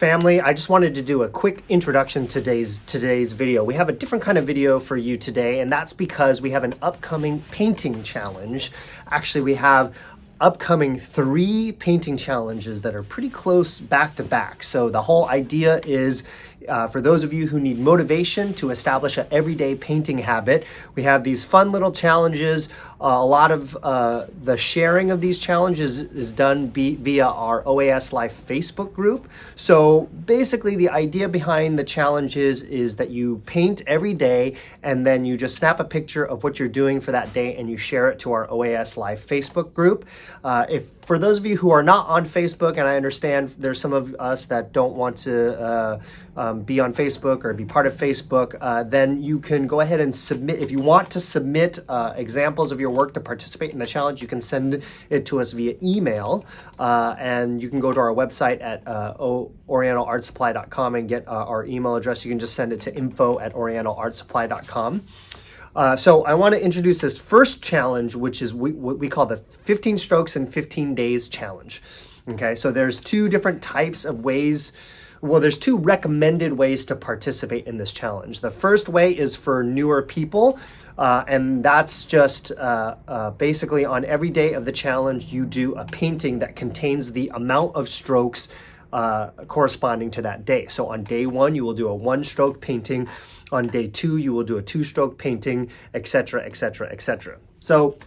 family. I just wanted to do a quick introduction to today's video. We have a different kind of video for you today, and that's because we have an upcoming painting challenge. Actually, we have upcoming 3 painting challenges that are pretty close back to back. So the whole idea is for those of you who need motivation to establish an everyday painting habit, we have these fun little challenges. A lot of the sharing of these challenges is done via our OAS Life Facebook group. So basically the idea behind the challenges is that you paint every day and then you just snap a picture of what you're doing for that day and you share it to our OAS Life Facebook group. For those of you who are not on Facebook, and I understand there's some of us that don't want to be on Facebook or be part of Facebook, then you can go ahead and submit. If you want to submit examples of your work to participate in the challenge, you can send it to us via email, and you can go to our website at orientalartsupply.com and get our email address. You can just send it to info@orientalartsupply.com. So I want to introduce this first challenge, which is what we call the 15 strokes in 15 days challenge. Okay, so there's 2 different types of ways. Well, there's 2 recommended ways to participate in this challenge. The first way is for newer people, and that's just basically on every day of the challenge, you do a painting that contains the amount of strokes corresponding to that day. So on day 1, you will do a 1-stroke painting. On day 2, you will do a 2-stroke painting, etc., etc., etc. So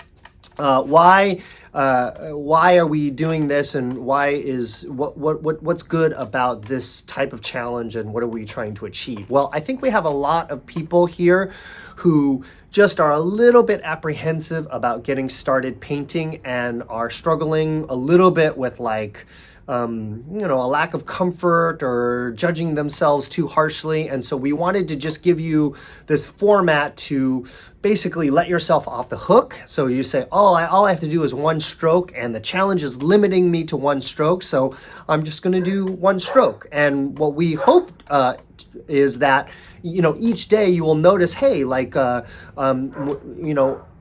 why are we doing this, and what's good about this type of challenge, and what are we trying to achieve? Well, I think we have a lot of people here who just are a little bit apprehensive about getting started painting and are struggling a little bit with a lack of comfort or judging themselves too harshly. And so we wanted to just give you this format to basically let yourself off the hook. So you say, all I have to do is 1 stroke, and the challenge is limiting me to 1 stroke. So I'm just going to do 1 stroke. And what we hope is that, each day you will notice, hey,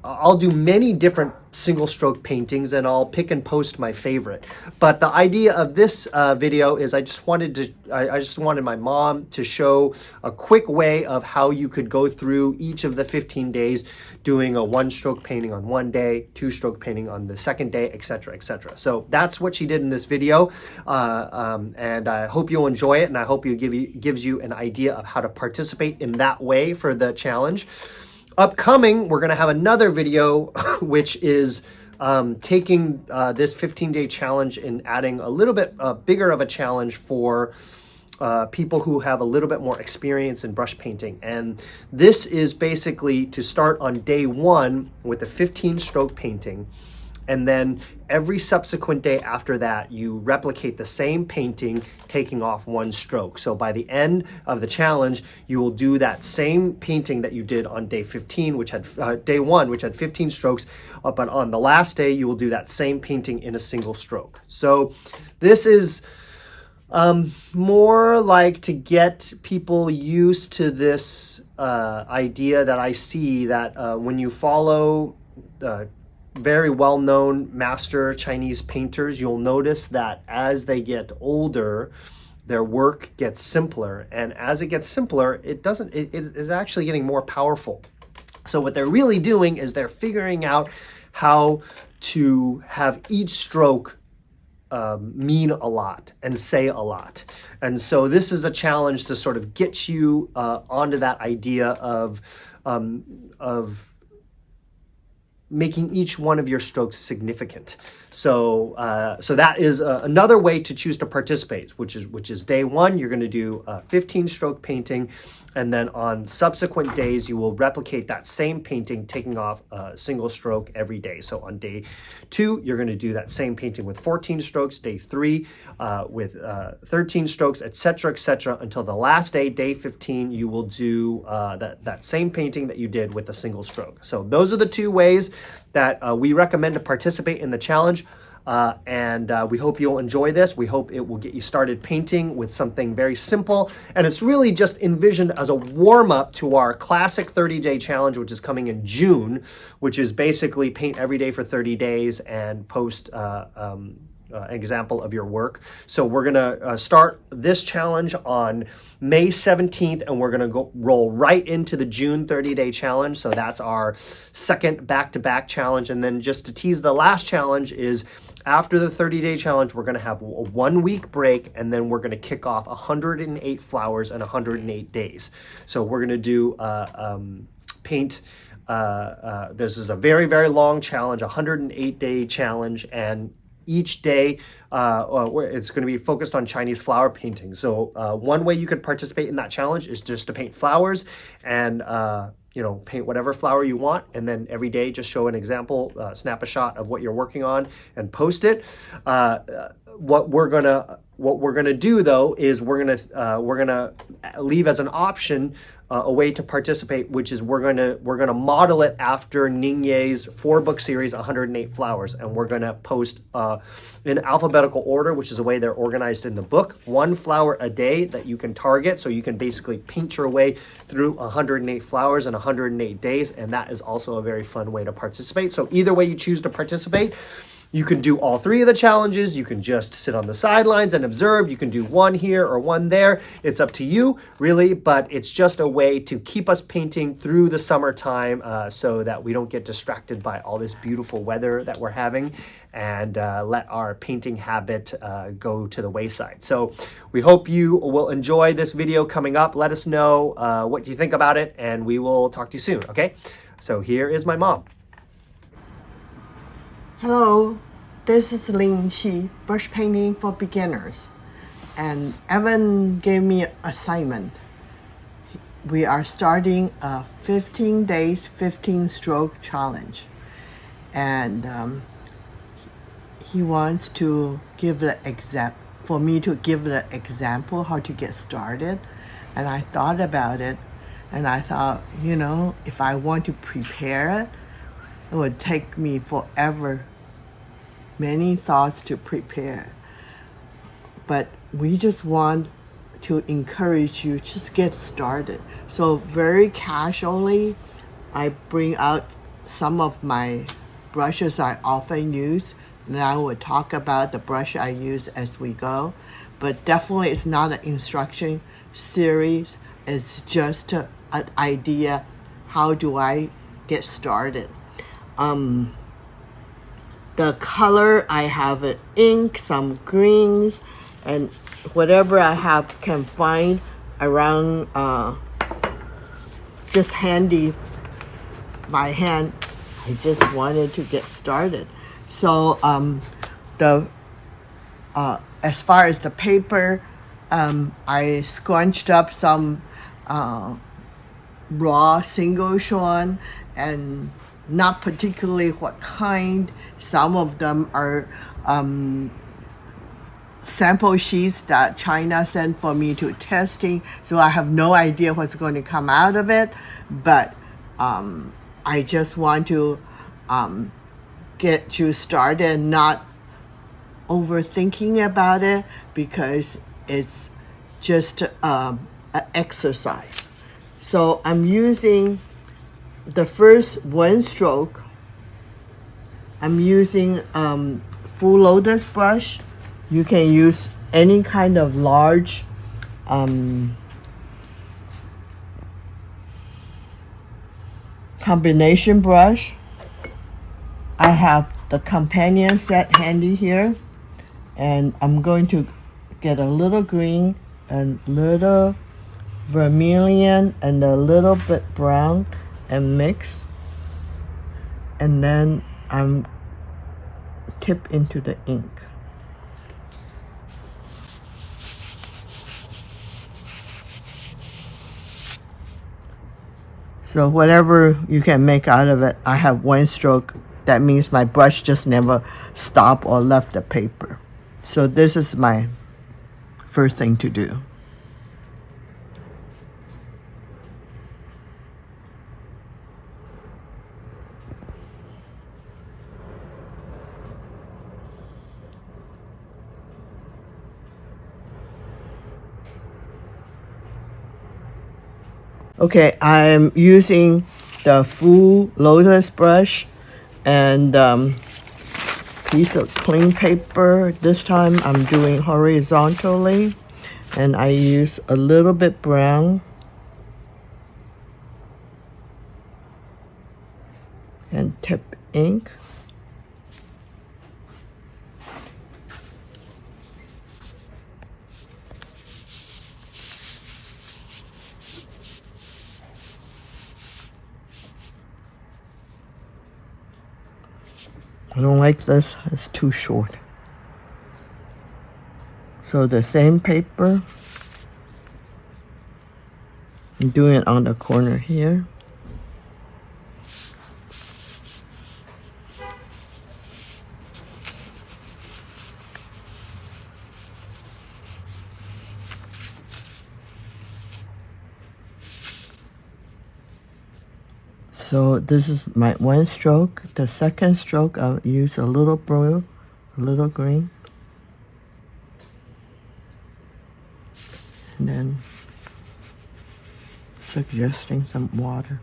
I'll do many different single stroke paintings and I'll pick and post my favorite. But the idea of this video is I just wanted my mom to show a quick way of how you could go through each of the 15 days doing a 1-stroke painting on one day, 2-stroke painting on the second day, etc., etc. So that's what she did in this video, and I hope you'll enjoy it, and I hope it gives you an idea of how to participate in that way for the challenge. Upcoming, we're going to have another video, which is taking this 15-day challenge and adding a little bit bigger of a challenge for people who have a little bit more experience in brush painting. And this is basically to start on day 1 with a 15-stroke painting. And then every subsequent day after that, you replicate the same painting, taking off 1 stroke. So by the end of the challenge, you will do that same painting that you did on day 15, which had day 1, which had 15 strokes. But on the last day, you will do that same painting in a single stroke. So this is more like to get people used to this idea that I see that when you follow very well-known master Chinese painters, you'll notice that as they get older, their work gets simpler, and as it gets simpler, it is actually getting more powerful. So what they're really doing is they're figuring out how to have each stroke mean a lot and say a lot. And so this is a challenge to sort of get you onto that idea of making each one of your strokes significant. So that is another way to choose to participate, which is day 1, you're going to do a 15-stroke painting, and then on subsequent days, you will replicate that same painting, taking off a single stroke every day. So on day 2, you're going to do that same painting with 14 strokes, day 3 with 13 strokes, etc., etc., until the last day, day 15, you will do that same painting that you did with a single stroke. So those are the 2 ways that we recommend to participate in the challenge. And we hope you'll enjoy this. We hope it will get you started painting with something very simple. And it's really just envisioned as a warm-up to our classic 30-day challenge, which is coming in June, which is basically paint every day for 30 days and post example of your work. So we're gonna start this challenge on May 17th, and we're gonna go roll right into the June 30-day challenge. So that's our second back-to-back challenge. And then just to tease, the last challenge is after the 30-day challenge, we're going to have a 1 week break, and then we're going to kick off 108 flowers in 108 days. So we're going to do paint. This is a very, very long challenge, 108-day challenge, and each day it's going to be focused on Chinese flower painting. So one way you could participate in that challenge is just to paint flowers and paint whatever flower you want, and then every day just show an example, snap a shot of what you're working on and post it. What we're gonna do though is we're gonna leave as an option a way to participate, which is we're gonna model it after Ning Ye's 4-book series, 108 Flowers, and we're gonna post in alphabetical order, which is the way they're organized in the book. 1 flower a day that you can target, so you can basically paint your way through 108 flowers in 108 days, and that is also a very fun way to participate. So either way you choose to participate, you can do all 3 of the challenges. You can just sit on the sidelines and observe. You can do 1 here or 1 there. It's up to you, really, but it's just a way to keep us painting through the summertime so that we don't get distracted by all this beautiful weather that we're having and let our painting habit go to the wayside. So we hope you will enjoy this video coming up. Let us know what you think about it, and we will talk to you soon, okay? So here is my mom. Hello, this is Ling Chi, brush painting for beginners. And Evan gave me an assignment. We are starting a 15 days, 15 stroke challenge. And he wants to give for me to give the example how to get started. And I thought about it, and I thought, if I want to prepare it, it would take me forever, many thoughts to prepare. But we just want to encourage you, just get started. So very casually, I bring out some of my brushes I often use, and I will talk about the brush I use as we go. But definitely it's not an instruction series, it's just an idea, how do I get started. The color, I have an ink, some greens, and whatever I can find around, just handy by hand. I just wanted to get started. So as far as the paper, I scrunched up some raw single shone, and not particularly what kind. Some of them are sample sheets that China sent for me to testing, so I have no idea what's going to come out of it. But I just want to get you started, not overthinking about it, because it's just an exercise. So I'm using the first 1 stroke. I'm using full lotus brush. You can use any kind of large combination brush. I have the companion set handy here, and I'm going to get a little green and little vermilion and a little bit brown and mix, and then I'm tip into the ink. So whatever you can make out of it, I have 1 stroke. That means my brush just never stopped or left the paper. So this is my first thing to do. Okay, I'm using the full lotus brush, and piece of clean paper. This time I'm doing horizontally, and I use a little bit brown and tip ink. I don't like this, it's too short. So the same paper, I'm doing it on the corner here. So this is my one stroke. The second stroke, I'll use a little blue, a little green. And then suggesting some water.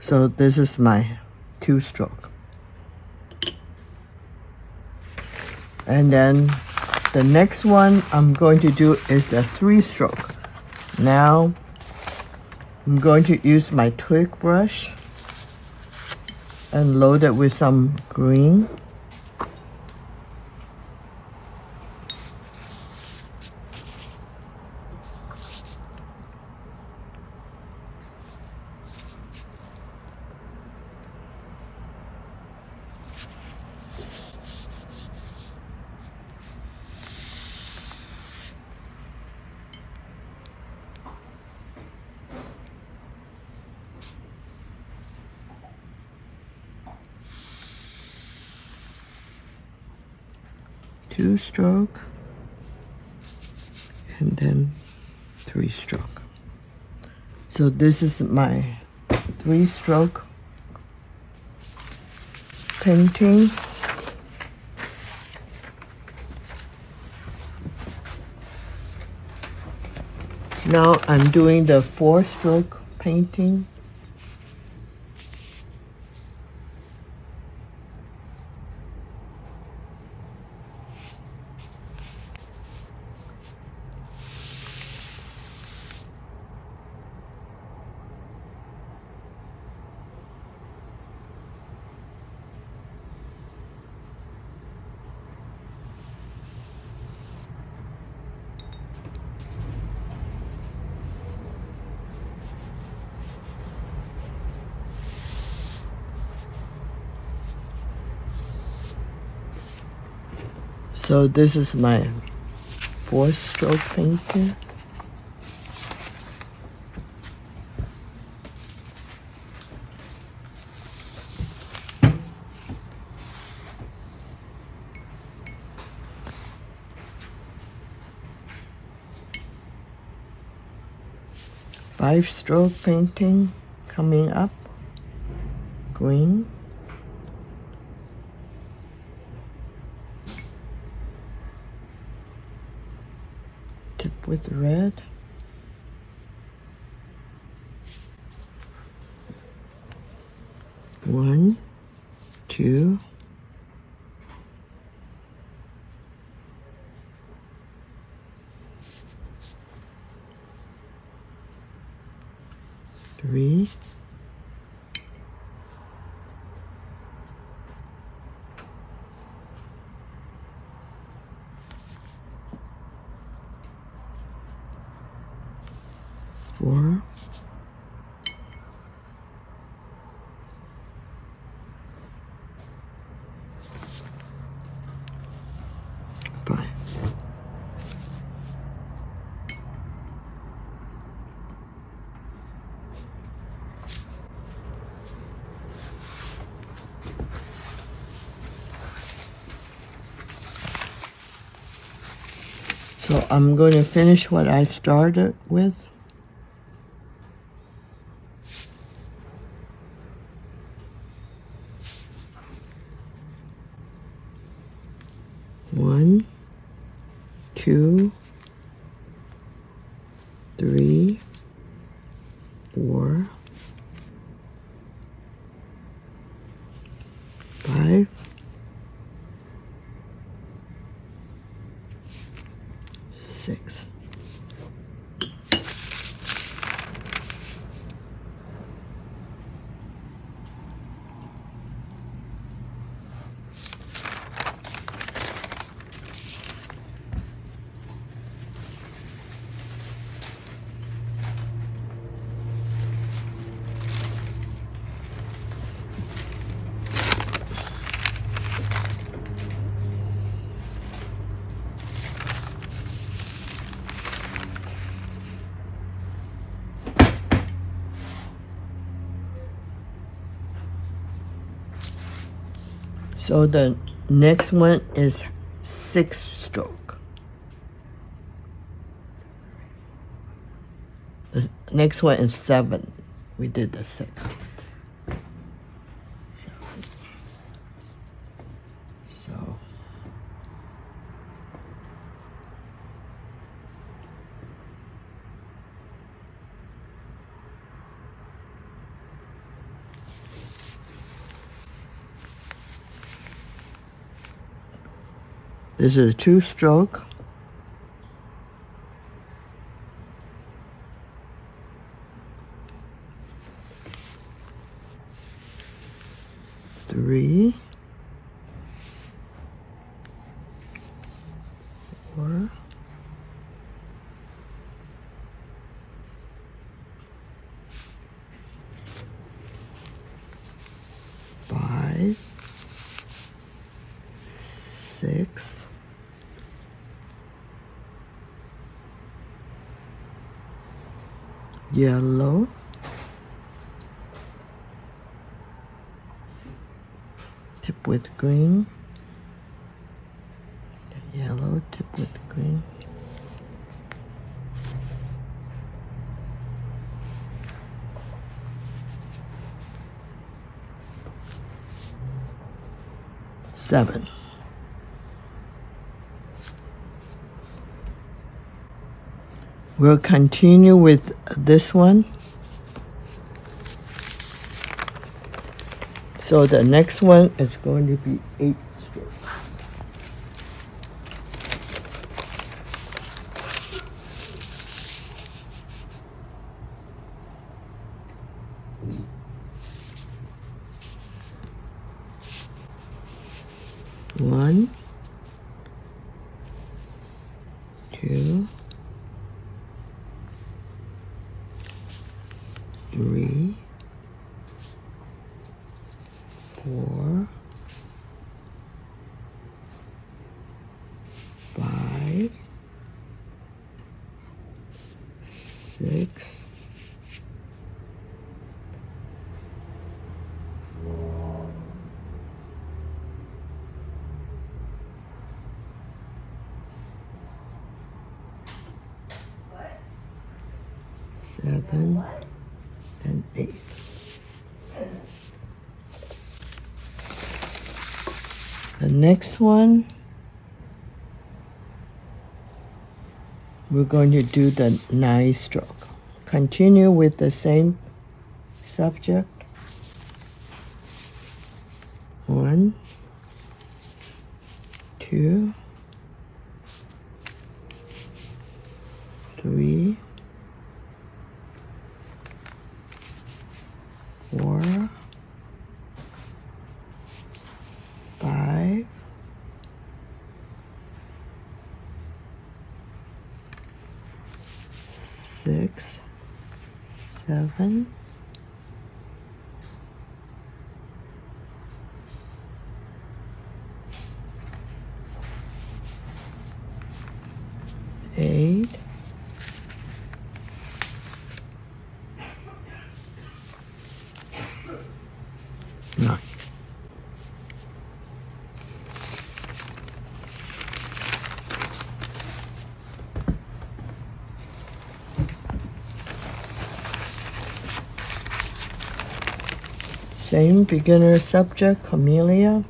So this is my 2-stroke. And then the next one I'm going to do is the 3-stroke. Now I'm going to use my twig brush and load it with some green. Two-stroke, and then 3-stroke. So this is my 3-stroke painting. Now I'm doing the 4-stroke painting. So this is my 4-stroke painting. Five-stroke painting coming up, green. Tip with red. One, two, three, four, five. So I'm going to finish what I started with. One, two, three, four, five, So the next one is 6 stroke. The next one is 7. We did the 6. 7. So this is a 2 stroke. Three, 4, 5, 6, 7, yellow, tip with green, yellow, tip with green, seven. We'll continue with this one. So the next one is going to be 8 strokes. One, 2, 3, 4, 5, 6, 7, and 8. The next one, we're going to do the 9 stroke. Continue with the same subject. 1, 2, 3, 4, 5, 6, 7, 8, 9. Same beginner subject, camellia.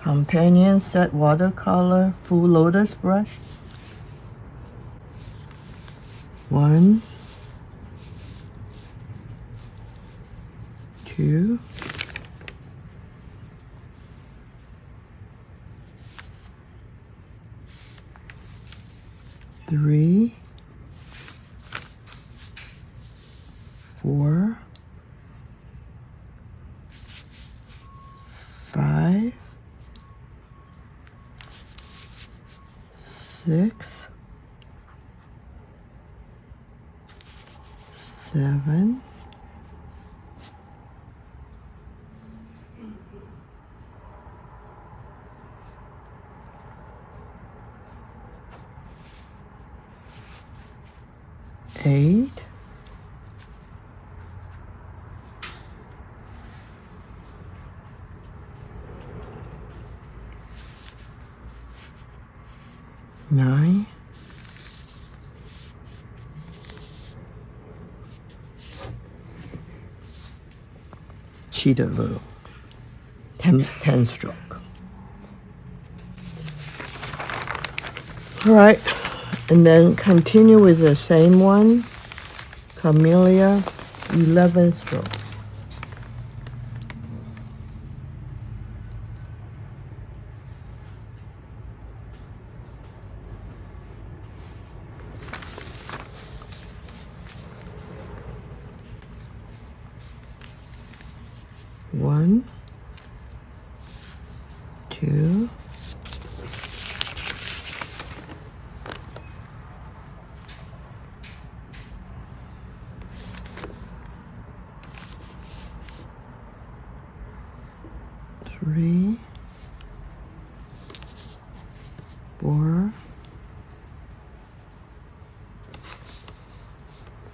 Companion set watercolor, full lotus brush. 1, 2, 3, 4, 5, 6, 7, 8, 8, 9, 7的 row, 10 stroke. All right, and then continue with the same one, Camellia, 11 stroke. One, 2, 3, 4,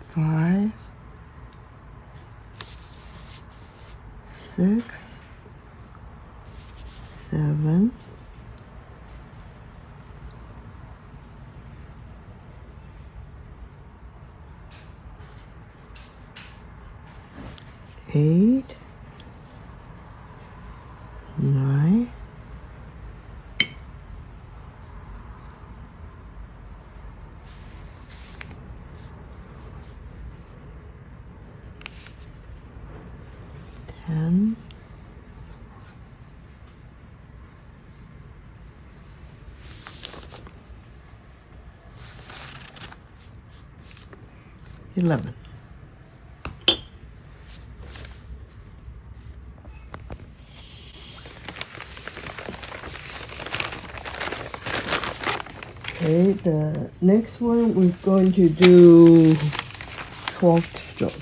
5, 6, 7, 8, 9, 10, 11. Okay, the next one we're going to do 12 strokes.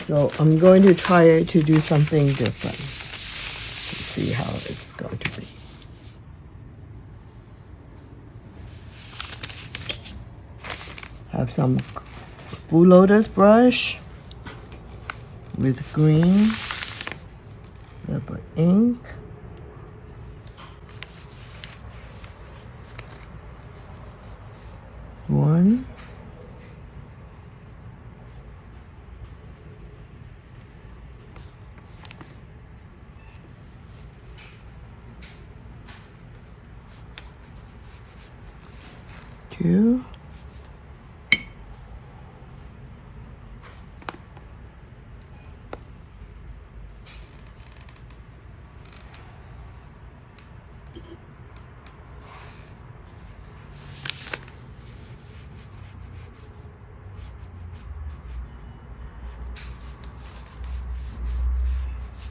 So I'm going to try to do something different. Let's see how it's going to be. Have some full lotus brush with green rubber ink. One, two,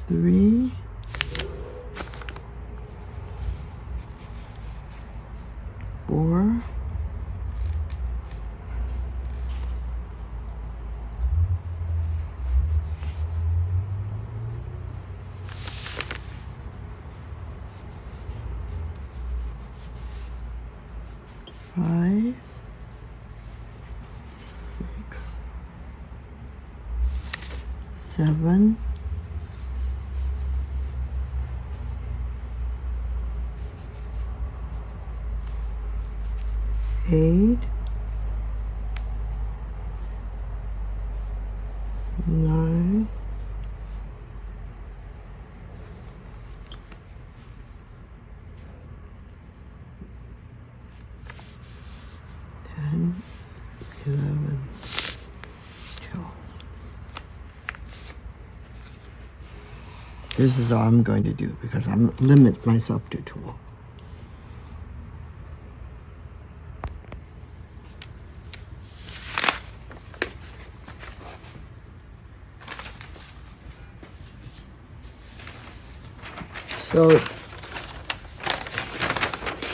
three, four, five, 6, 7, 8, 9, 10, 11, 12. This is all I'm going to do because I'm limit myself to 12. So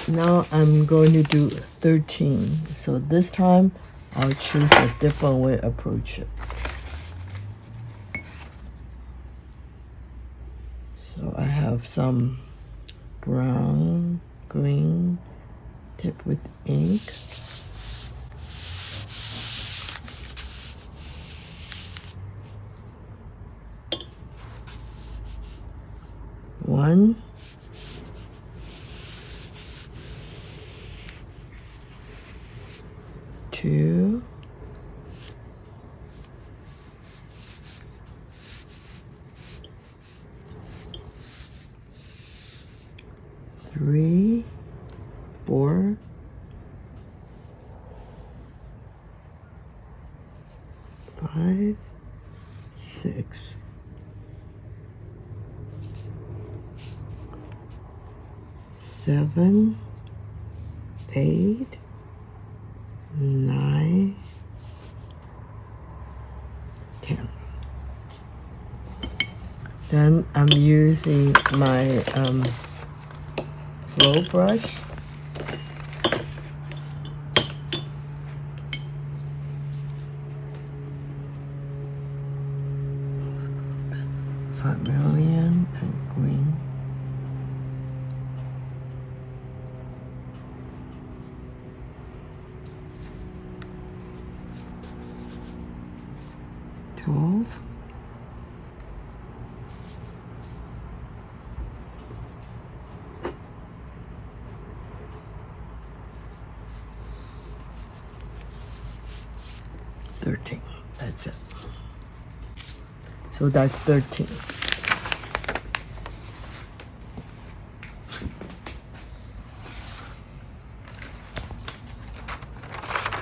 now I'm going to do 13. So this time I'll choose a different way to approach it. So I have some brown, green, tip with ink. One, two, three, four, five, six, seven, 8, 9, 10. Then I'm using my flow brush. Vermilion and green. Twelve. That's it. So that's 13.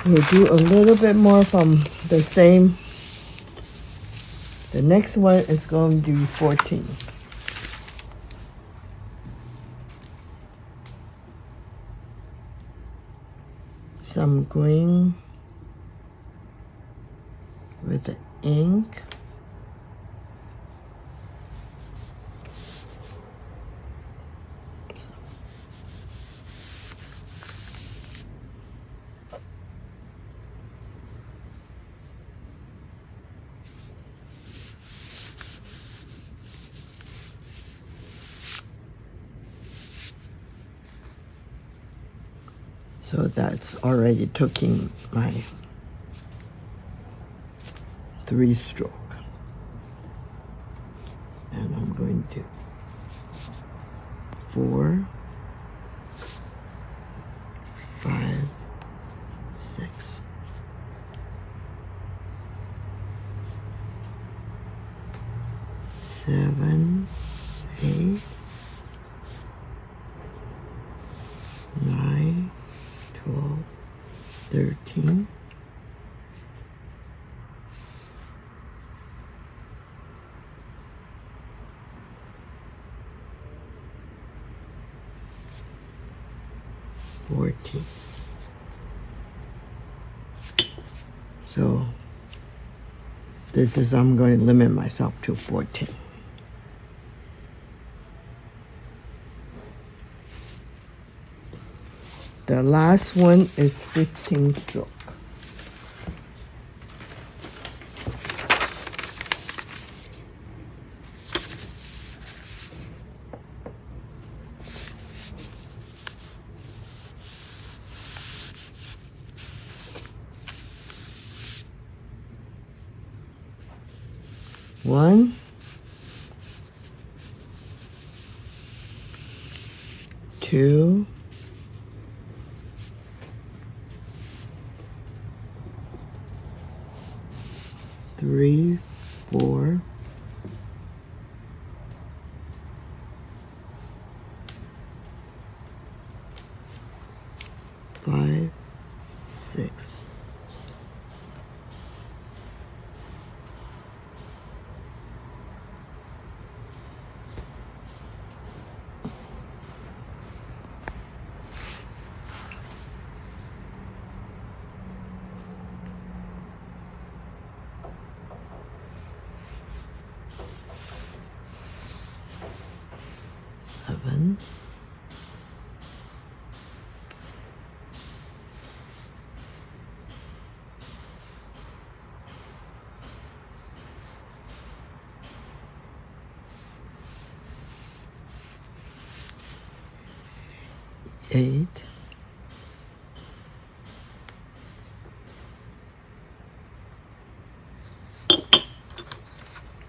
We'll do a little bit more from the same. The next one is going to be 14. Some green with the ink. So that's already taking my 3-stroke. And I'm going to 4, 5, 6. Seven, 8, 9, 12, 13. 14. So this is, I'm going to limit myself to 14. The last one is 15 stroke. One, two, three, 4, 5, 6. Seven, 8,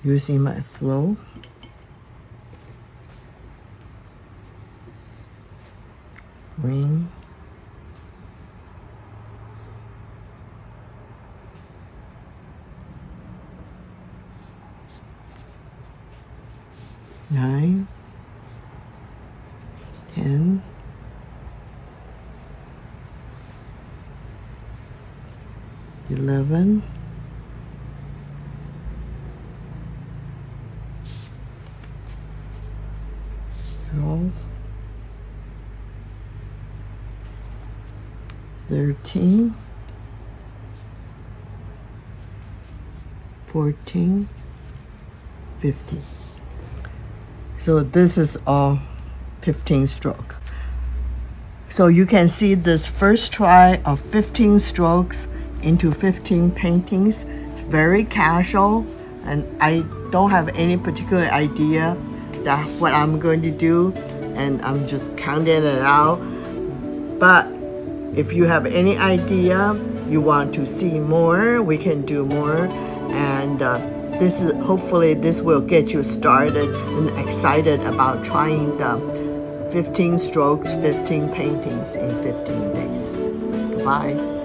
using my flow. Wing. Nine. 10. 11. 12. 13. 14. 15. So this is all 15 stroke. So you can see this first try of 15 strokes into 15 paintings. It's very casual, and I don't have any particular idea that what I'm going to do, and I'm just counting it out. But if you have any idea, you want to see more, we can do more. And hopefully this will get you started and excited about trying the 15 strokes, 15 paintings in 15 days. Goodbye.